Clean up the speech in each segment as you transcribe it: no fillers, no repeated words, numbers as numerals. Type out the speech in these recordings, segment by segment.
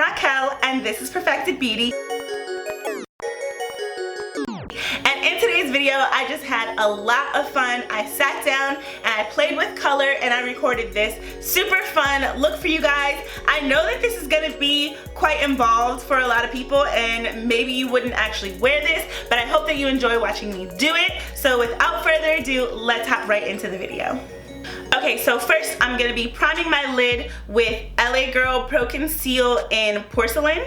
Racquelle, and this is Perfected Beauty. And in today's video, I just had a lot of fun. I sat down and I played with color and I recorded this super fun look for you guys. I know that this is gonna be quite involved for a lot of people and maybe you wouldn't actually wear this, but I hope that you enjoy watching me do it. So without further ado, let's hop right into the video. Okay, so first I'm going to be priming my lid with LA Girl Pro Conceal in Porcelain.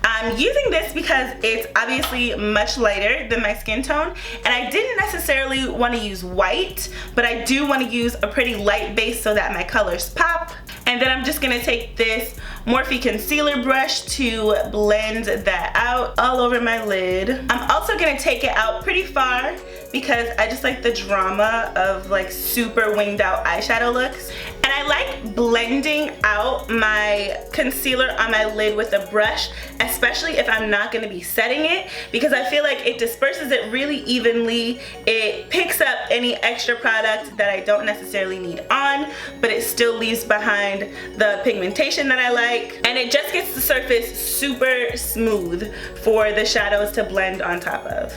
I'm using this because it's obviously much lighter than my skin tone, and I didn't necessarily want to use white, but I do want to use a pretty light base so that my colors pop. And then I'm just going to take this Morphe concealer brush to blend that out all over my lid. I'm also going to take it out pretty far because I just like the drama of like super winged out eyeshadow looks. And I like blending out my concealer on my lid with a brush, especially if I'm not going to be setting it, because I feel like it disperses it really evenly. It picks up any extra product that I don't necessarily need on, but it still leaves behind the pigmentation that I like, and it just gets the surface super smooth for the shadows to blend on top of.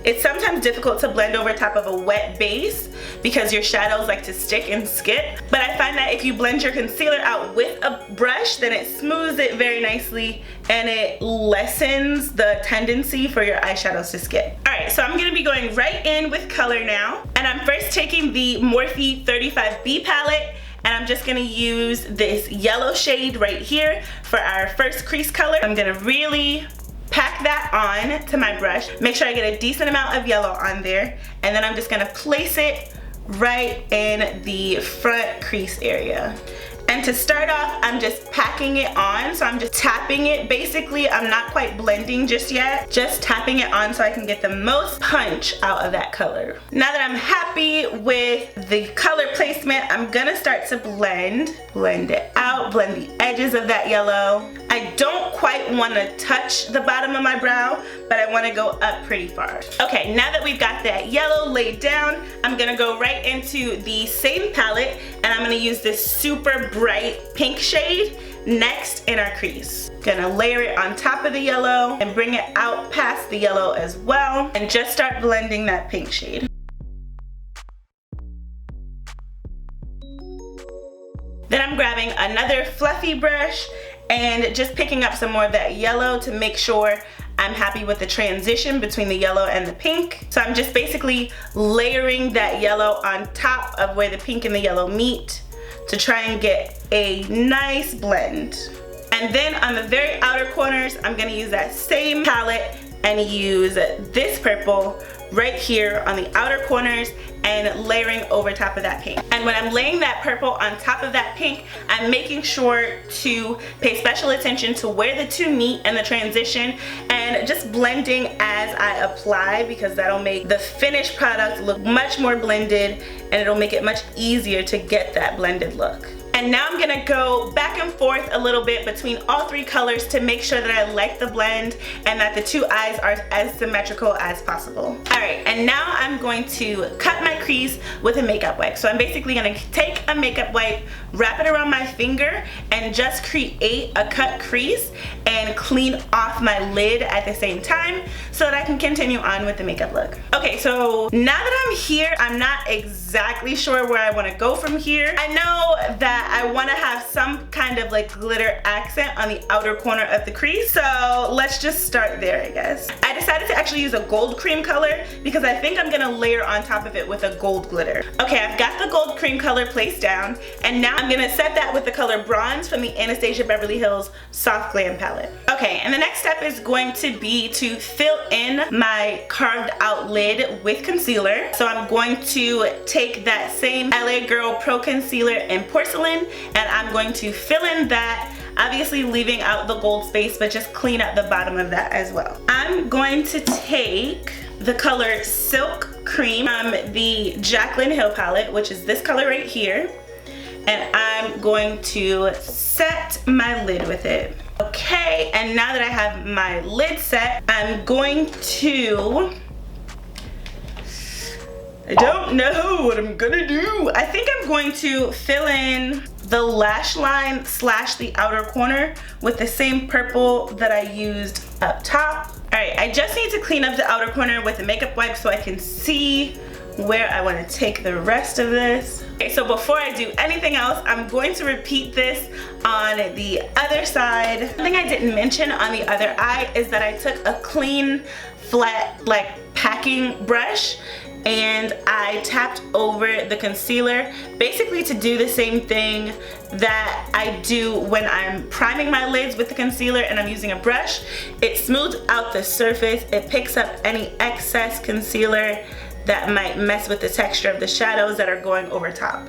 It's sometimes difficult to blend over top of a wet base because your shadows like to stick and skip, but I find that if you blend your concealer out with a brush, then it smooths it very nicely and it lessens the tendency for your eyeshadows to skip. Alright, so I'm going to be going right in with color now, and I'm first taking the Morphe 35B palette, and I'm just going to use this yellow shade right here for our first crease color. I'm going to really pack that on to my brush, make sure I get a decent amount of yellow on there, and then I'm just gonna place it right in the front crease area. And to start off, I'm just packing it on, so I'm just tapping it. Basically, I'm not quite blending just yet, just tapping it on so I can get the most punch out of that color. Now that I'm happy with the color placement, I'm gonna start to blend it out, blend the edges of that yellow. I don't quite want to touch the bottom of my brow, but I want to go up pretty far. Okay, now that we've got that yellow laid down, I'm gonna go right into the same palette, and I'm gonna use this super bright pink shade next in our crease. Gonna layer it on top of the yellow and bring it out past the yellow as well, and just start blending that pink shade. Then I'm grabbing another fluffy brush and just picking up some more of that yellow to make sure I'm happy with the transition between the yellow and the pink. So I'm just basically layering that yellow on top of where the pink and the yellow meet to try and get a nice blend. And then on the very outer corners, I'm gonna use that same palette and use this purple right here on the outer corners and layering over top of that pink. And when I'm laying that purple on top of that pink, I'm making sure to pay special attention to where the two meet and the transition, and just blending as I apply, because that'll make the finished product look much more blended and it'll make it much easier to get that blended look. And now I'm gonna go back and forth a little bit between all three colors to make sure that I like the blend and that the two eyes are as symmetrical as possible. Alright, and now I'm going to cut my crease with a makeup wipe. So I'm basically gonna take a makeup wipe, wrap it around my finger, and just create a cut crease and clean off my lid at the same time so that I can continue on with the makeup look. Okay, so now that I'm here, I'm not exactly sure where I wanna go from here. I know that I want to have some kind of like glitter accent on the outer corner of the crease, so let's just start there, I guess. I decided to actually use a gold cream color because I think I'm gonna layer on top of it with a gold glitter. Okay, I've got the gold cream color placed down, and now I'm gonna set that with the color bronze from the Anastasia Beverly Hills Soft Glam palette. Okay, and the next step is going to be to fill in my carved out lid with concealer. So I'm going to take that same LA Girl Pro Concealer in Porcelain, and I'm going to fill in that, obviously leaving out the gold space, but just clean up the bottom of that as well. I'm going to take the color Silk Cream from the Jaclyn Hill palette, which is this color right here, and I'm going to set my lid with it. Okay, and now that I have my lid set, I'm going to, I don't know what I'm gonna do. I think I'm going to fill in the lash line slash the outer corner with the same purple that I used up top. All right, I just need to clean up the outer corner with a makeup wipe so I can see where I want to take the rest of this. Okay, so before I do anything else, I'm going to repeat this on the other side. Something I didn't mention on the other eye is that I took a clean, flat, like packing brush and I tapped over the concealer, basically to do the same thing that I do when I'm priming my lids with the concealer and I'm using a brush. It smooths out the surface, it picks up any excess concealer that might mess with the texture of the shadows that are going over top.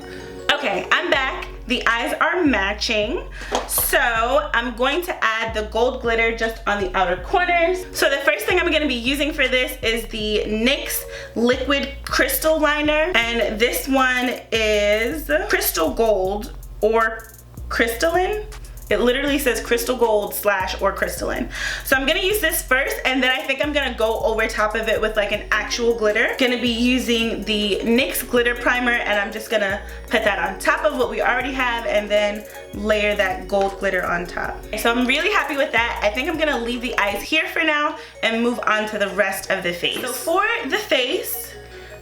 Okay, I'm back. The eyes are matching. So I'm going to add the gold glitter just on the outer corners. So the first thing I'm gonna be using for this is the NYX Liquid Crystal Liner. And this one is Crystal Gold or Crystalline. It literally says crystal gold slash or crystalline. So I'm gonna use this first and then I think I'm gonna go over top of it with like an actual glitter. Gonna be using the NYX glitter primer and I'm just gonna put that on top of what we already have and then layer that gold glitter on top. So I'm really happy with that. I think I'm gonna leave the eyes here for now and move on to the rest of the face. So for the face,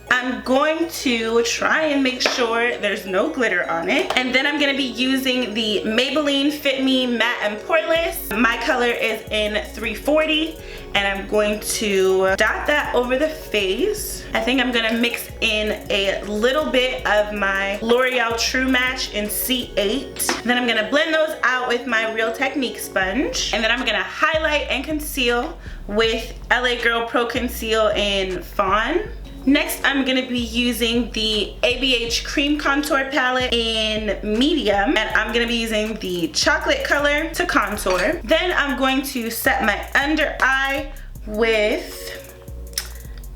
I'm going to try and make sure there's no glitter on it. And then I'm gonna be using the Maybelline Fit Me Matte and Poreless. My color is in 340 and I'm going to dot that over the face. I think I'm gonna mix in a little bit of my L'Oreal True Match in C8. Then I'm gonna blend those out with my Real Technique sponge. And then I'm gonna highlight and conceal with LA Girl Pro Conceal in Fawn. Next, I'm gonna be using the ABH Cream Contour Palette in medium, and I'm gonna be using the chocolate color to contour. Then I'm going to set my under eye with,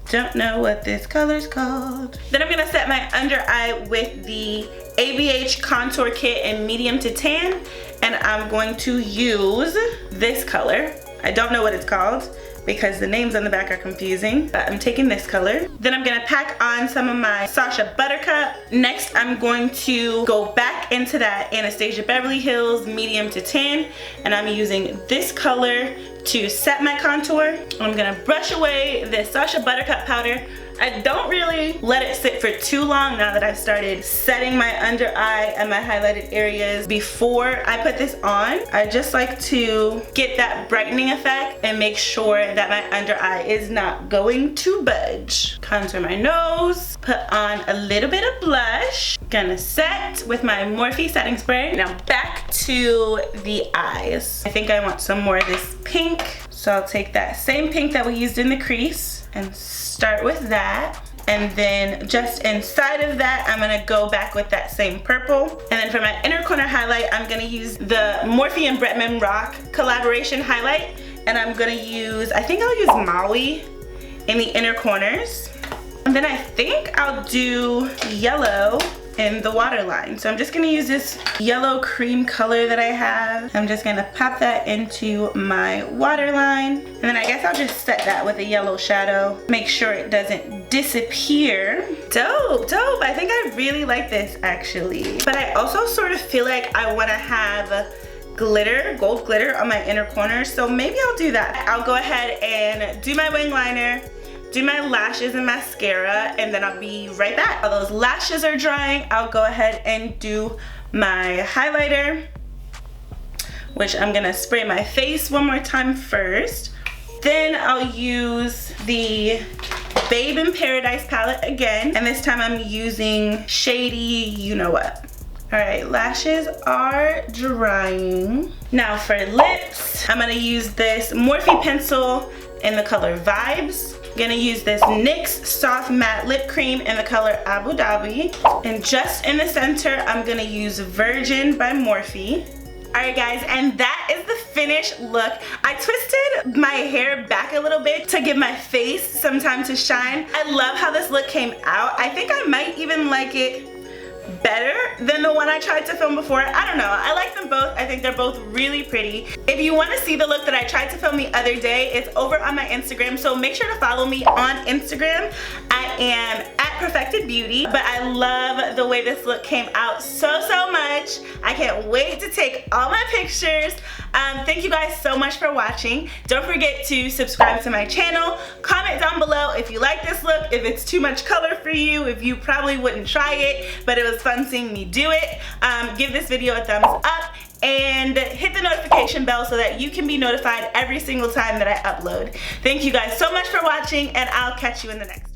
don't know what this color's called. Then I'm gonna set my under eye with the ABH Contour Kit in medium to tan, and I'm going to use this color. I don't know what it's called because the names on the back are confusing, but I'm taking this color. Then I'm gonna pack on some of my Sacha Buttercup. Next, I'm going to go back into that Anastasia Beverly Hills medium to tan, and I'm using this color to set my contour. I'm gonna brush away this Sacha Buttercup powder. I don't really let it sit for too long now that I've started setting my under eye and my highlighted areas before I put this on. I just like to get that brightening effect and make sure that my under eye is not going to budge. Contour my nose, put on a little bit of blush. Gonna set with my Morphe setting spray. Now back to the eyes. I think I want some more of this pink. So I'll take that same pink that we used in the crease and start with that. And then just inside of that, I'm gonna go back with that same purple. And then for my inner corner highlight, I'm gonna use the Morphe and Bretman Rock collaboration highlight. And I'm gonna use, I think I'll use Maui in the inner corners. And then I think I'll do yellow in the waterline. So I'm just gonna use this yellow cream color that I have. I'm just gonna pop that into my waterline. And then I guess I'll just set that with a yellow shadow. Make sure it doesn't disappear. Dope, dope. I think I really like this actually. But I also sort of feel like I wanna have glitter, gold glitter on my inner corner. So maybe I'll do that. I'll go ahead and do my wing liner, do my lashes and mascara, and then I'll be right back. While those lashes are drying, I'll go ahead and do my highlighter, which I'm gonna spray my face one more time first. Then I'll use the Babe in Paradise palette again, and this time I'm using shady you know what. All right, lashes are drying. Now for lips, I'm gonna use this Morphe pencil in the color Vibes. Gonna use this NYX Soft Matte Lip Cream in the color Abu Dhabi. And just in the center, I'm gonna use Virgin by Morphe. Alright guys, and that is the finished look. I twisted my hair back a little bit to give my face some time to shine. I love how this look came out. I think I might even like it better than the one I tried to film before. I don't know. I like them both. I think they're both really pretty. If you want to see the look that I tried to film the other day, it's over on my Instagram, so make sure to follow me on Instagram. I am at Perfected Beauty, but I love the way this look came out so much. I can't wait to take all my pictures. Thank you guys so much for watching. Don't forget to subscribe to my channel. Comment down below if you like this look, if it's too much color for you, if you probably wouldn't try it, but it was fun seeing me do it. Give this video a thumbs up and hit the notification bell so that you can be notified every single time that I upload. Thank you guys so much for watching, and I'll catch you in the next one.